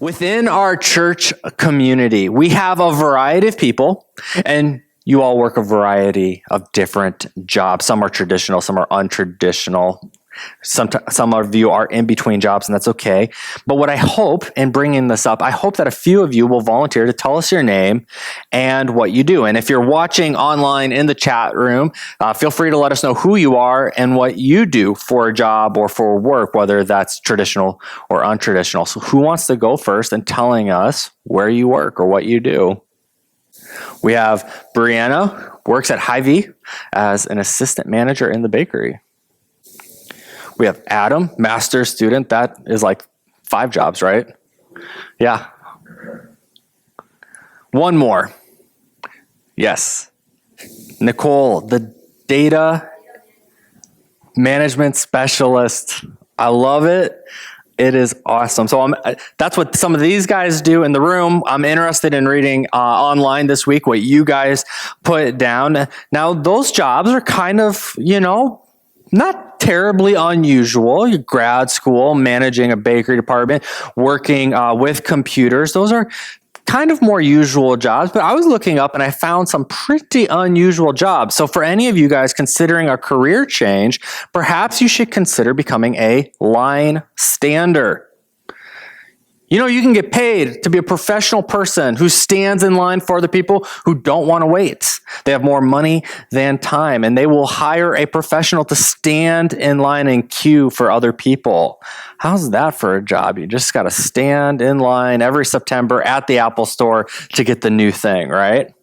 Within our church community, we have a variety of people, and you all work a variety of different jobs. Some are traditional, some are untraditional. Some of you are in between jobs, and that's okay. But what I hope in bringing this up, I hope that a few of you will volunteer to tell us your name and what you do. And if you're watching online in the chat room, feel free to let us know who you are and what you do for a job or for work, whether that's traditional or untraditional. So who wants to go first in telling us where you work or what you do? We have Brianna, works at Hy-Vee as an assistant manager in the bakery. We have Adam, master's student. That is like 5 jobs, right? Yeah. One more. Yes. Nicole, the data management specialist. I love it. It is awesome. So that's what some of these guys do in the room. I'm interested in reading online this week what you guys put down. Now, those jobs are kind of, not terribly unusual. Your grad school, managing a bakery department, working with computers. Those are kind of more usual jobs, but I was looking up and I found some pretty unusual jobs. So for any of you guys considering a career change, perhaps you should consider becoming a line stander. You can get paid to be a professional person who stands in line for other people who don't want to wait. They have more money than time, and they will hire a professional to stand in line and queue for other people. How's that for a job? You just got to stand in line every September at the Apple Store to get the new thing, right?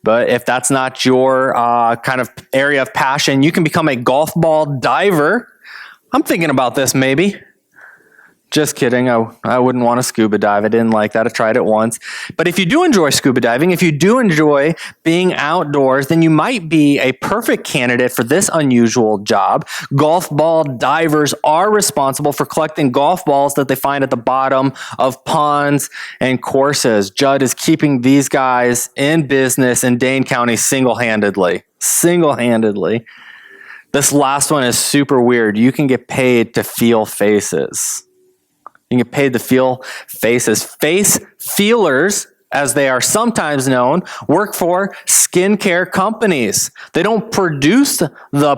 But if that's not your kind of area of passion, you can become a golf ball diver. I'm thinking about this maybe. Just kidding. I wouldn't want to scuba dive. I didn't like that. I tried it once. But if you do enjoy scuba diving, if you do enjoy being outdoors, then you might be a perfect candidate for this unusual job. Golf ball divers are responsible for collecting golf balls that they find at the bottom of ponds and courses. Judd is keeping these guys in business in Dane County single-handedly. This last one is super weird. You can get paid to feel faces. You get paid to feel faces. Face feelers, as they are sometimes known, work for skincare companies. They don't produce the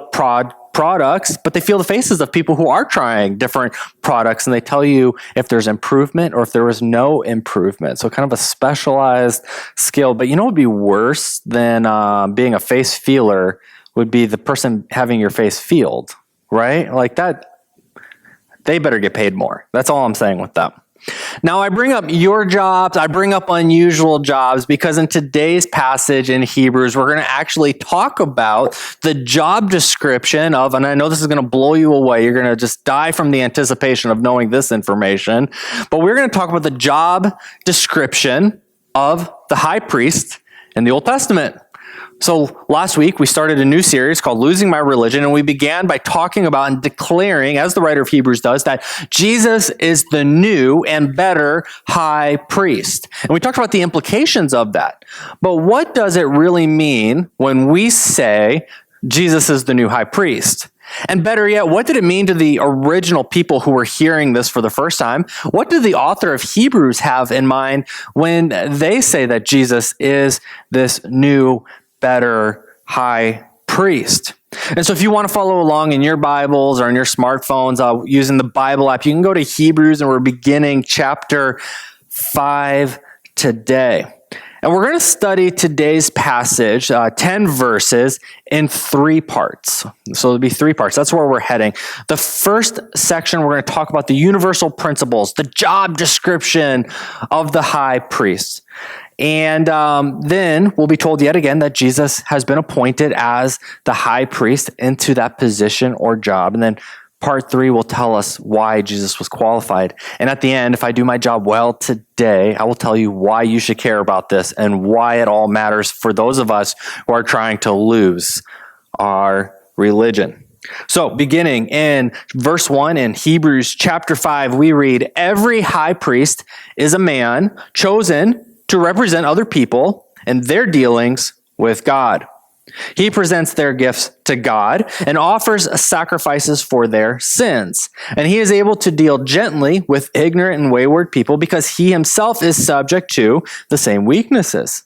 products, but they feel the faces of people who are trying different products, and they tell you if there's improvement or if there was no improvement. So kind of a specialized skill. But what would be worse than being a face feeler would be the person having your face feeled, right? Like that. They better get paid more. That's all I'm saying with that. Now, I bring up your jobs, I bring up unusual jobs, because in today's passage in Hebrews, we're going to actually talk about the job description of, and I know this is going to blow you away, you're going to just die from the anticipation of knowing this information, but we're going to talk about the job description of the high priest in the Old Testament. So last week, we started a new series called Losing My Religion, and we began by talking about and declaring, as the writer of Hebrews does, that Jesus is the new and better high priest. And we talked about the implications of that. But what does it really mean when we say Jesus is the new high priest? And better yet, what did it mean to the original people who were hearing this for the first time? What did the author of Hebrews have in mind when they say that Jesus is this new better high priest? And so if you want to follow along in your Bibles or on your smartphones using the Bible app, you can go to Hebrews, and we're beginning chapter 5 today. And we're going to study today's passage, 10 verses, in 3 parts. So there'll be 3 parts. That's where we're heading. The first section, we're going to talk about the universal principles, the job description of the high priest. And then we'll be told yet again that Jesus has been appointed as the high priest into that position or job. And then part 3 will tell us why Jesus was qualified. And at the end, if I do my job well today, I will tell you why you should care about this and why it all matters for those of us who are trying to lose our religion. So beginning in verse 1 in Hebrews chapter 5, we read, "Every high priest is a man chosen to represent other people in their dealings with God. He presents their gifts to God and offers sacrifices for their sins. And he is able to deal gently with ignorant and wayward people because he himself is subject to the same weaknesses.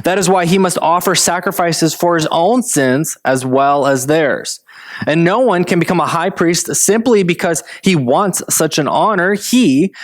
That is why he must offer sacrifices for his own sins as well as theirs. And no one can become a high priest simply because he wants such an honor. He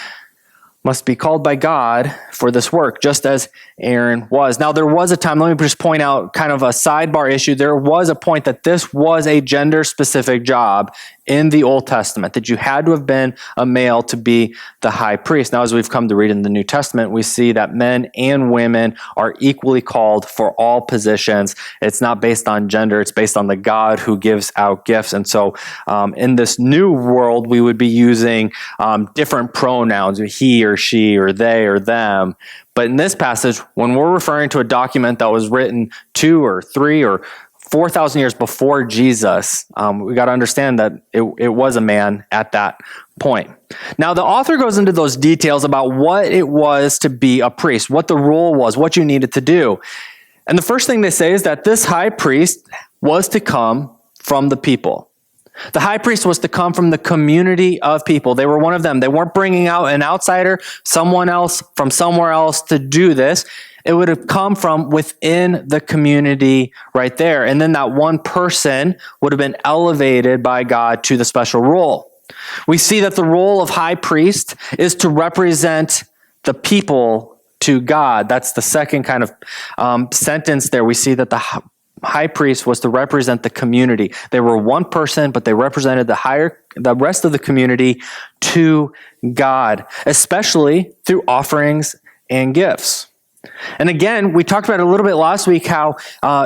must be called by God for this work, just as Aaron was. Now, there was a time, let me just point out kind of a sidebar issue. There was a point that this was a gender-specific job in the Old Testament, that you had to have been a male to be the high priest. Now, as we've come to read in the New Testament, we see that men and women are equally called for all positions. It's not based on gender, it's based on the God who gives out gifts. And so in this new world, we would be using different pronouns, he or she or they or them. But in this passage, when we're referring to a document that was written 2 or 3 or 4,000 years before Jesus, we got to understand that it was a man at that point. Now, the author goes into those details about what it was to be a priest, what the role was, what you needed to do. And the first thing they say is that this high priest was to come from the people. The high priest was to come from the community of people. They were one of them. They weren't bringing out an outsider, someone else from somewhere else to do this. It would have come from within the community right there. And then that one person would have been elevated by God to the special role. We see that the role of high priest is to represent the people to God. That's the second kind of sentence there. We see that the high priest was to represent the community. They were one person, but they represented the rest of the community to God, especially through offerings and gifts. And again, we talked about it a little bit last week, how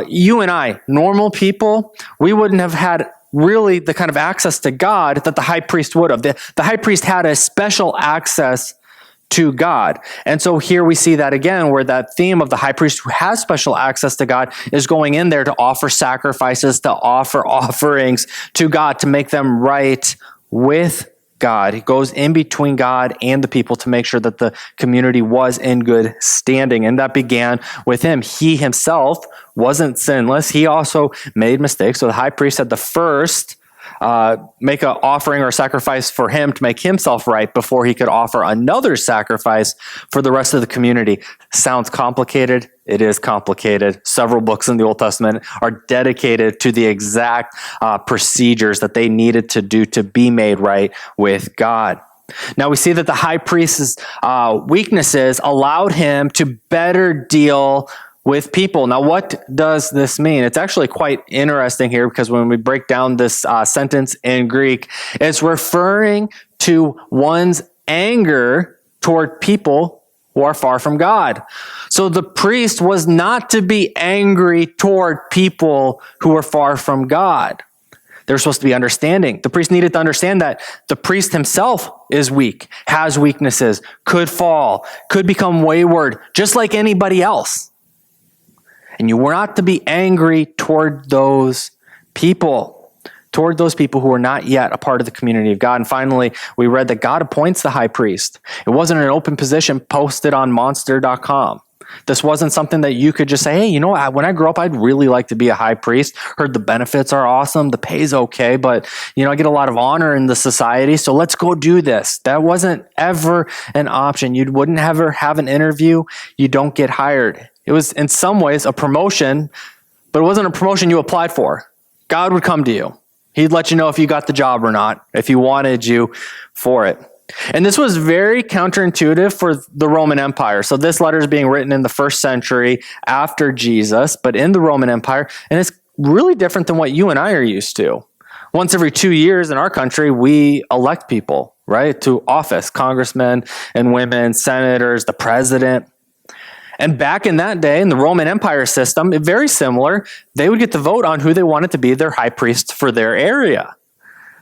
you and I, normal people, we wouldn't have had really the kind of access to God that the high priest would have. The high priest had a special access to God. And so here we see that again, where that theme of the high priest who has special access to God is going in there to offer sacrifices, to offer offerings to God, to make them right with God. He goes in between God and the people to make sure that the community was in good standing. And that began with him. He himself wasn't sinless. He also made mistakes. So the high priest had the first make an offering or sacrifice for him to make himself right before he could offer another sacrifice for the rest of the community. Sounds complicated. It is complicated. Several books in the Old Testament are dedicated to the exact procedures that they needed to do to be made right with God. Now we see that the high priest's weaknesses allowed him to better deal with people. Now, what does this mean? It's actually quite interesting here, because when we break down this sentence in Greek, it's referring to one's anger toward people who are far from God. So the priest was not to be angry toward people who are far from God. They're supposed to be understanding. The priest needed to understand that the priest himself is weak, has weaknesses, could fall, could become wayward, just like anybody else. And you were not to be angry toward those people who are not yet a part of the community of God. And finally, we read that God appoints the high priest. It wasn't an open position posted on monster.com. This wasn't something that you could just say, hey, you know what, when I grow up, I'd really like to be a high priest. Heard the benefits are awesome, the pay's okay, but I get a lot of honor in the society, so let's go do this. That wasn't ever an option. You wouldn't ever have an interview. You don't get hired. It was in some ways a promotion, but it wasn't a promotion you applied for. God would come to you. He'd let you know if you got the job or not, if he wanted you for it. And this was very counterintuitive for the Roman Empire. So this letter is being written in the 1st century after Jesus, but in the Roman Empire, and it's really different than what you and I are used to. Once every 2 years in our country, we elect people, right, to office, congressmen and women, senators, the president. And back in that day, in the Roman Empire system, very similar, they would get to vote on who they wanted to be their high priest for their area.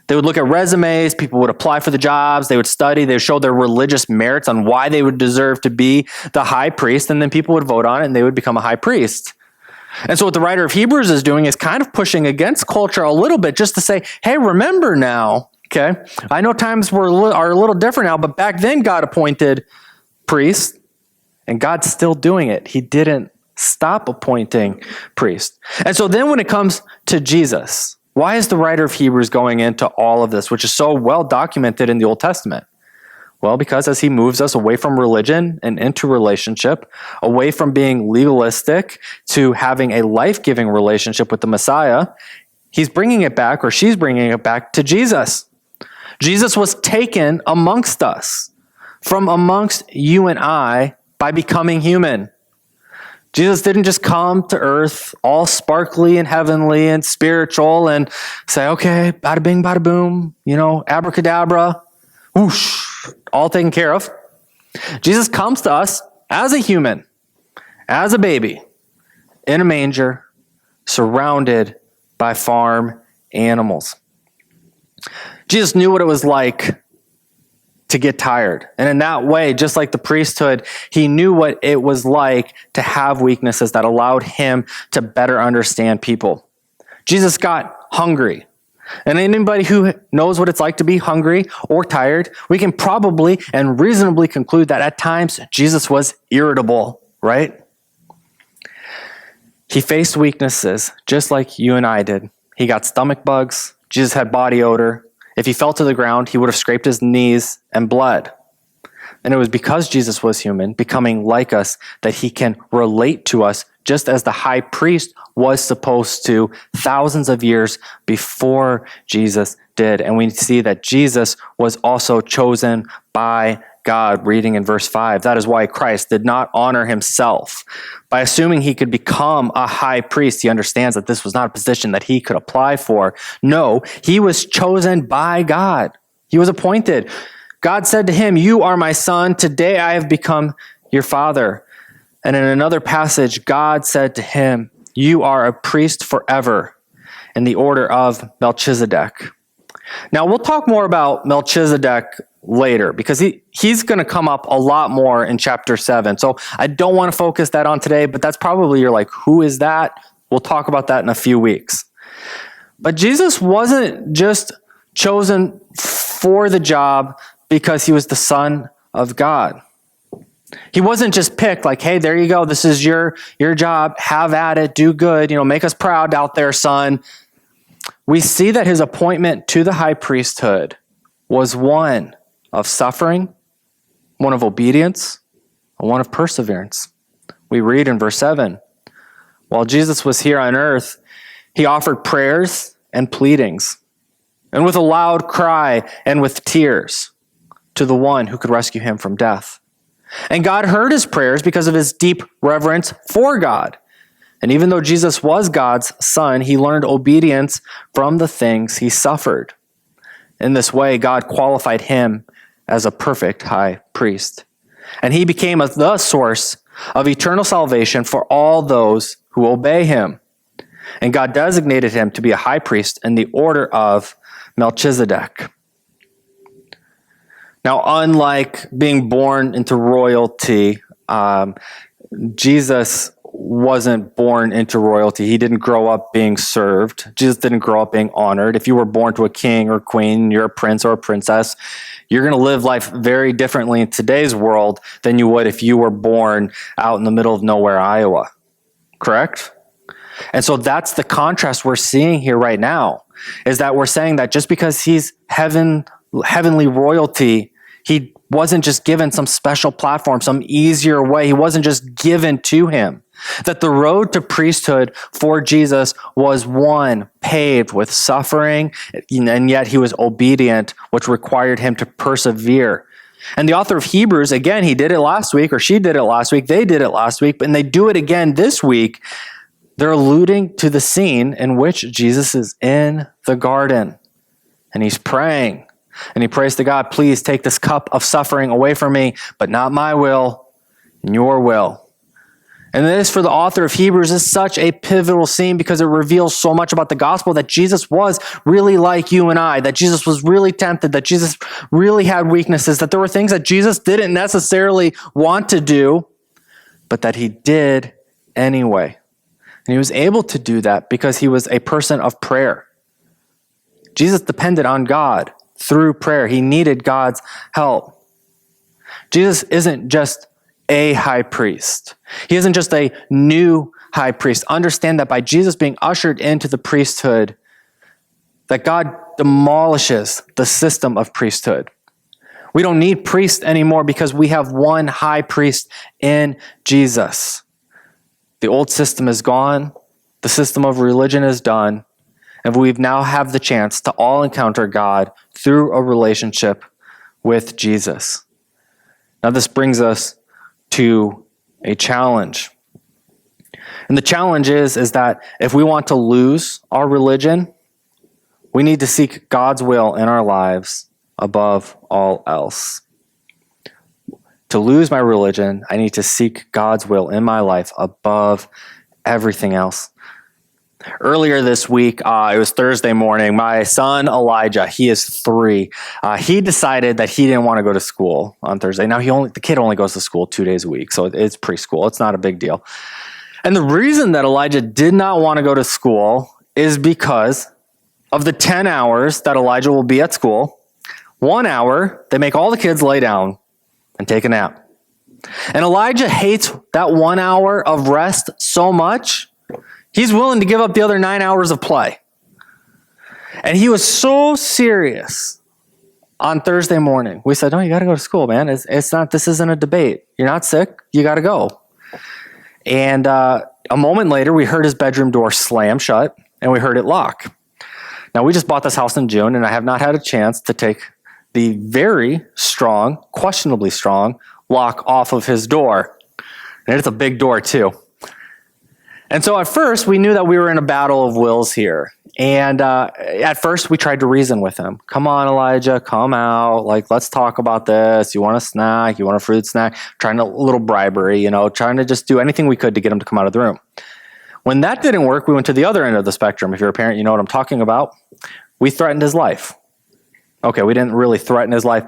They would look at resumes, people would apply for the jobs, they would study, they would show their religious merits on why they would deserve to be the high priest, and then people would vote on it and they would become a high priest. And so what the writer of Hebrews is doing is kind of pushing against culture a little bit, just to say, hey, remember now, okay? I know times are a little different now, but back then God appointed priests. And God's still doing it. He didn't Stop appointing priests. And so then when it comes to Jesus, why is the writer of Hebrews going into all of this, which is so well documented in the Old Testament? Well, because as he moves us away from religion and into relationship, away from being legalistic to having a life-giving relationship with the Messiah, he's bringing it back, or she's bringing it back to Jesus. Jesus was taken amongst us, from amongst you and I, by becoming human. Jesus didn't just come to earth all sparkly and heavenly and spiritual and say, okay, bada bing, bada boom, abracadabra, whoosh, all taken care of. Jesus comes to us as a human, as a baby, in a manger, surrounded by farm animals. Jesus knew what it was like to get tired. And in that way, just like the priesthood, he knew what it was like to have weaknesses that allowed him to better understand people. Jesus got hungry. And anybody who knows what it's like to be hungry or tired, we can probably and reasonably conclude that at times Jesus was irritable, right? He faced weaknesses just like you and I did. He got stomach bugs. Jesus had body odor. If he fell to the ground, he would have scraped his knees and bled. And it was because Jesus was human, becoming like us, that he can relate to us just as the high priest was supposed to thousands of years before Jesus did. And we see that Jesus was also chosen by God, reading in verse 5. That is why Christ did not honor himself. By assuming he could become a high priest, he understands that this was not a position that he could apply for. No, he was chosen by God. He was appointed. God said to him, "You are my son. Today I have become your father." And in another passage, God said to him, "You are a priest forever in the order of Melchizedek." Now, we'll talk more about Melchizedek later because he's going to come up a lot more in chapter 7. So I don't want to focus that on today, but that's probably you're like, who is that? We'll talk about that in a few weeks. But Jesus wasn't just chosen for the job because he was the Son of God. He wasn't just picked like, hey, there you go. This is your job. Have at it. Do good. Make us proud out there, son. We see that his appointment to the high priesthood was one of suffering, one of obedience, and one of perseverance. We read in verse 7, while Jesus was here on earth, he offered prayers and pleadings, and with a loud cry and with tears, to the one who could rescue him from death. And God heard his prayers because of his deep reverence for God. And even though Jesus was God's son, he learned obedience from the things he suffered. In this way, God qualified him as a perfect high priest. And he became the source of eternal salvation for all those who obey him. And God designated him to be a high priest in the order of Melchizedek. Now, unlike being born into royalty, Jesus wasn't born into royalty. He didn't grow up being served. Jesus didn't grow up being honored. If you were born to a king or queen, you're a prince or a princess, you're going to live life very differently in today's world than you would if you were born out in the middle of nowhere, Iowa. Correct? And so that's the contrast we're seeing here right now, is that we're saying that just because he's heavenly royalty, he wasn't just given some special platform, some easier way. He wasn't just given to him. That the road to priesthood for Jesus was one paved with suffering, and yet he was obedient, which required him to persevere. And the author of Hebrews, again, he did it last week, or she did it last week, they did it last week, and they do it again this week. They're alluding to the scene in which Jesus is in the garden, and he's praying. And he prays to God, please take this cup of suffering away from me, but not my will, your will. And this, for the author of Hebrews, is such a pivotal scene because it reveals so much about the gospel, that Jesus was really like you and I, that Jesus was really tempted, that Jesus really had weaknesses, that there were things that Jesus didn't necessarily want to do, but that he did anyway. And he was able to do that because he was a person of prayer. Jesus depended on God through prayer. He needed God's help. Jesus isn't just a high priest. He isn't just a new high priest. Understand that by Jesus being ushered into the priesthood, that God demolishes the system of priesthood. We don't need priests anymore because we have one high priest in Jesus. The old system is gone. The system of religion is done. And we now have the chance to all encounter God through a relationship with Jesus. Now this brings us to a challenge. And the challenge is that if we want to lose our religion, we need to seek God's will in our lives above all else. To lose my religion, I need to seek God's will in my life above everything else. Earlier this week, it was Thursday morning, my son Elijah, he is 3. He decided that he didn't want to go to school on Thursday. Now the kid only goes to school 2 days a week, so it's preschool. It's not a big deal. And the reason that Elijah did not want to go to school is because of the 10 hours that Elijah will be at school. 1 hour, they make all the kids lay down and take a nap. And Elijah hates that 1 hour of rest so much, he's willing to give up the other 9 hours of play. And he was so serious on Thursday morning. We said, no, you got to go to school, man. It's not, this isn't a debate. You're not sick. You got to go. And a moment later, we heard his bedroom door slam shut and we heard it lock. Now, we just bought this house in June and I have not had a chance to take the very strong, questionably strong lock off of his door. And it's a big door too. And so at first, we knew that we were in a battle of wills here. And at first, we tried to reason with him. Come on, Elijah, come out. Like, let's talk about this. You want a snack? You want a fruit snack? Trying a little bribery, trying to just do anything we could to get him to come out of the room. When that didn't work, we went to the other end of the spectrum. If you're a parent, you know what I'm talking about. We threatened his life. Okay, we didn't really threaten his life.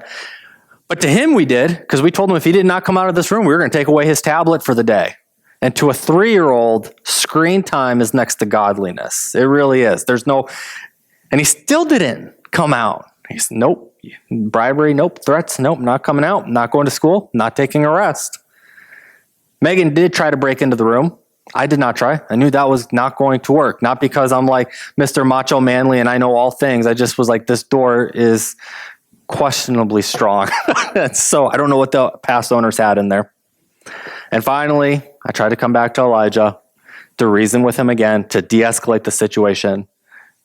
But to him, we did, because we told him if he did not come out of this room, we were going to take away his tablet for the day. And to a 3-year-old, screen time is next to godliness. It really is. And he still didn't come out. He said, nope, bribery, nope, threats, nope, not coming out, not going to school, not taking a rest. Megan did try to break into the room. I did not try. I knew that was not going to work. Not because I'm like Mr. Macho Manly and I know all things. I just was like, this door is questionably strong. So I don't know what the past owners had in there. And finally, I tried to come back to Elijah to reason with him again, to de-escalate the situation.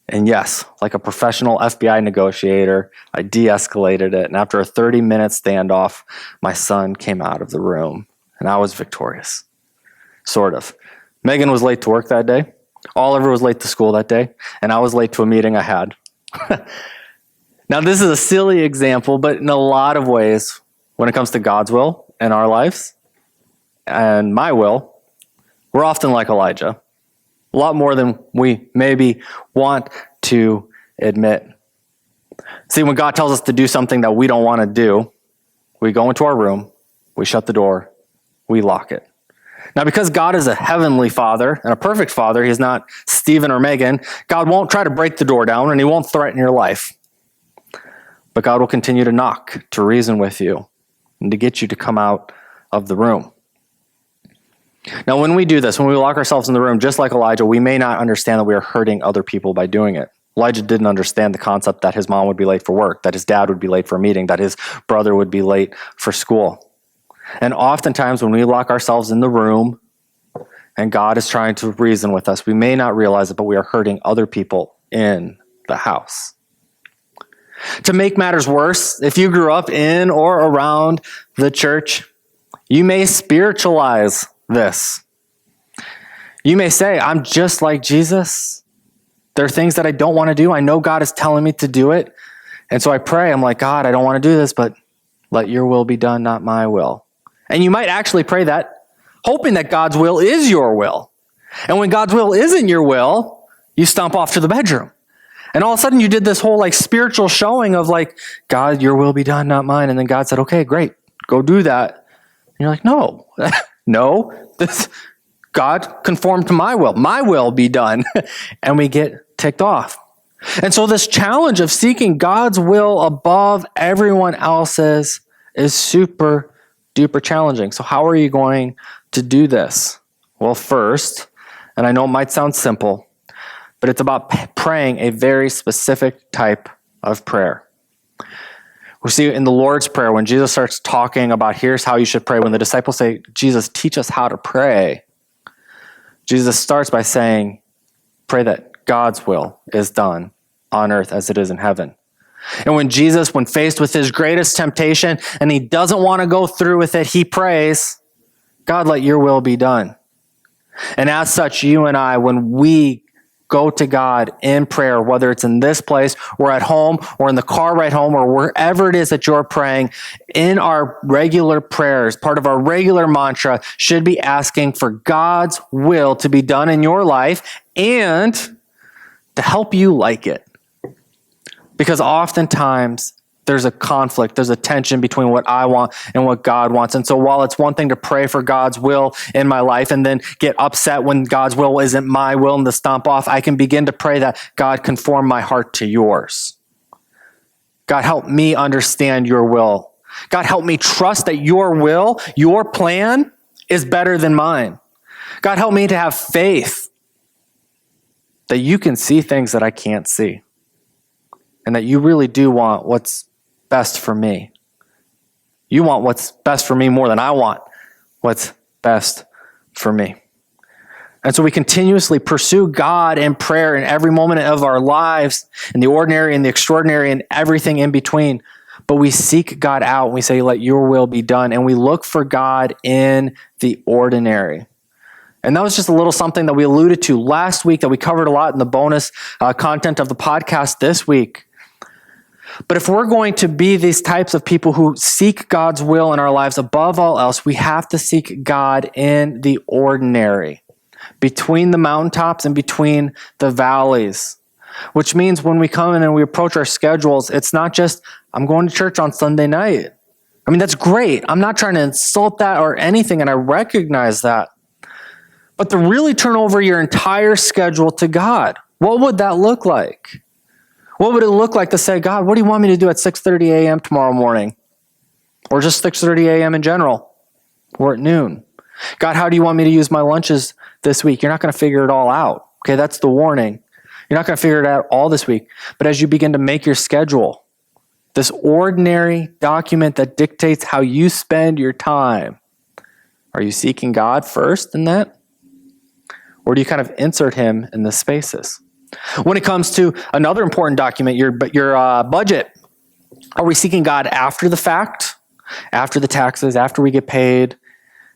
And yes, like a professional FBI negotiator, I de-escalated it. And after a 30-minute standoff, my son came out of the room and I was victorious. Sort of. Megan was late to work that day. Oliver was late to school that day. And I was late to a meeting I had. Now, this is a silly example, but in a lot of ways, when it comes to God's will in our lives and my will, we're often like Elijah. A lot more than we maybe want to admit. See, when God tells us to do something that we don't want to do, we go into our room, we shut the door, we lock it. Now, because God is a heavenly father and a perfect father, he's not Stephen or Megan, God won't try to break the door down and he won't threaten your life. But God will continue to knock, to reason with you, and to get you to come out of the room. Now, when we do this, when we lock ourselves in the room, just like Elijah, we may not understand that we are hurting other people by doing it. Elijah didn't understand the concept that his mom would be late for work, that his dad would be late for a meeting, that his brother would be late for school. And oftentimes when we lock ourselves in the room and God is trying to reason with us, we may not realize it, but we are hurting other people in the house. To make matters worse, if you grew up in or around the church, you may spiritualize this. You may say, I'm just like Jesus. There are things that I don't want to do. I know God is telling me to do it. And so I pray, I'm like, God, I don't want to do this, but let your will be done, not my will. And you might actually pray that, hoping that God's will is your will. And when God's will isn't your will, you stomp off to the bedroom. And all of a sudden you did this whole like spiritual showing of like, God, your will be done, not mine. And then God said, okay, great, go do that. And you're like, no, no, God conformed to my will be done. And we get ticked off. And so this challenge of seeking God's will above everyone else's is super deep, or challenging. So how are you going to do this? Well, first, and I know it might sound simple, but it's about praying a very specific type of prayer. We see in the Lord's Prayer, when Jesus starts talking about here's how you should pray, when the disciples say, Jesus, teach us how to pray, Jesus starts by saying, pray that God's will is done on earth as it is in heaven. And when Jesus, when faced with his greatest temptation and he doesn't want to go through with it, he prays, God, let your will be done. And as such, you and I, when we go to God in prayer, whether it's in this place or at home or in the car ride home or wherever it is that you're praying, in our regular prayers, part of our regular mantra should be asking for God's will to be done in your life and to help you like it. Because oftentimes there's a conflict, there's a tension between what I want and what God wants. And so while it's one thing to pray for God's will in my life and then get upset when God's will isn't my will and to stomp off, I can begin to pray that God conform my heart to yours. God, help me understand your will. God, help me trust that your will, your plan is better than mine. God, help me to have faith that you can see things that I can't see and that you really do want what's best for me. You want what's best for me more than I want what's best for me. And so we continuously pursue God in prayer in every moment of our lives, in the ordinary and the extraordinary and everything in between. But we seek God out and we say, let your will be done. And we look for God in the ordinary. And that was just a little something that we alluded to last week that we covered a lot in the bonus content of the podcast this week. But if we're going to be these types of people who seek God's will in our lives above all else, we have to seek God in the ordinary, between the mountaintops and between the valleys. Which means when we come in and we approach our schedules, it's not just, I'm going to church on Sunday night. I mean, that's great. I'm not trying to insult that or anything, and I recognize that. But to really turn over your entire schedule to God, what would that look like? What would it look like to say, God, what do you want me to do at 6:30 a.m. tomorrow morning? Or just 6:30 a.m. in general? Or at noon? God, how do you want me to use my lunches this week? You're not going to figure it all out. Okay, that's the warning. You're not going to figure it out all this week. But as you begin to make your schedule, this ordinary document that dictates how you spend your time, are you seeking God first in that? Or do you kind of insert him in the spaces? When it comes to another important document, your budget, are we seeking God after the fact, after the taxes, after we get paid,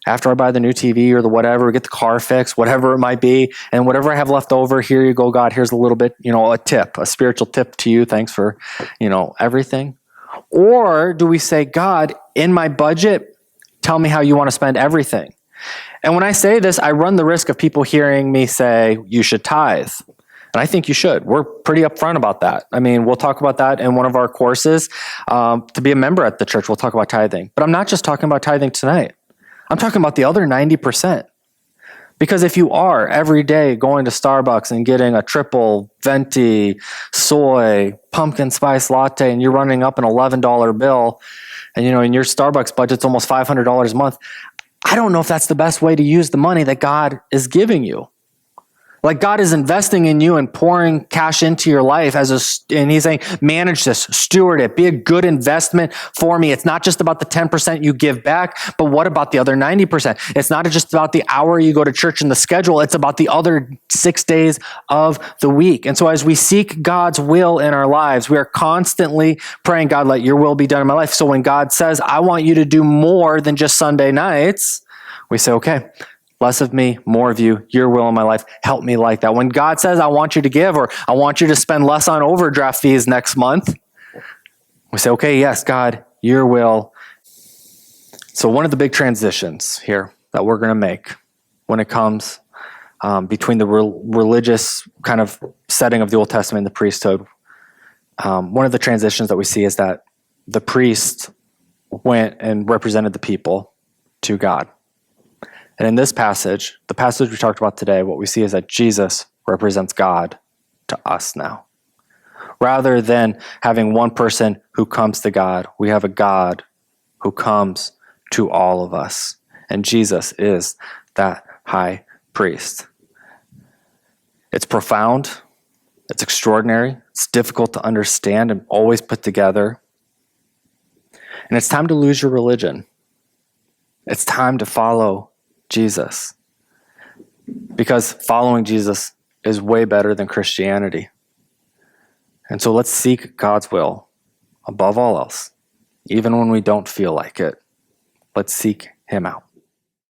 after I buy the new TV or the whatever, get the car fixed, whatever it might be, and whatever I have left over, here you go, God, here's a little bit, a tip, a spiritual tip to you. Thanks for, everything. Or do we say, God, in my budget, tell me how you want to spend everything? And when I say this, I run the risk of people hearing me say, you should tithe. And I think you should. We're pretty upfront about that. I mean, we'll talk about that in one of our courses. To be a member at the church, we'll talk about tithing. But I'm not just talking about tithing tonight. I'm talking about the other 90%. Because if you are every day going to Starbucks and getting a triple venti soy pumpkin spice latte and you're running up an $11 bill and and your Starbucks budget's almost $500 a month, I don't know if that's the best way to use the money that God is giving you. Like God is investing in you and pouring cash into your life and he's saying, manage this, steward it, be a good investment for me. It's not just about the 10% you give back, but what about the other 90%? It's not just about the hour you go to church and the schedule. It's about the other 6 days of the week. And so as we seek God's will in our lives, we are constantly praying, God, let your will be done in my life. So when God says, I want you to do more than just Sunday nights, we say, okay, less of me, more of you, your will in my life. Help me like that. When God says, I want you to give, or I want you to spend less on overdraft fees next month, we say, okay, yes, God, your will. So one of the big transitions here that we're going to make when it comes between the religious kind of setting of the Old Testament and the priesthood, one of the transitions that we see is that the priest went and represented the people to God. And in this passage, the passage we talked about today, what we see is that Jesus represents God to us now. Rather than having one person who comes to God, we have a God who comes to all of us. And Jesus is that high priest. It's profound. It's extraordinary. It's difficult to understand and always put together. And it's time to lose your religion. It's time to follow Jesus. Because following Jesus is way better than Christianity. And so let's seek God's will above all else, even when we don't feel like it. Let's seek him out.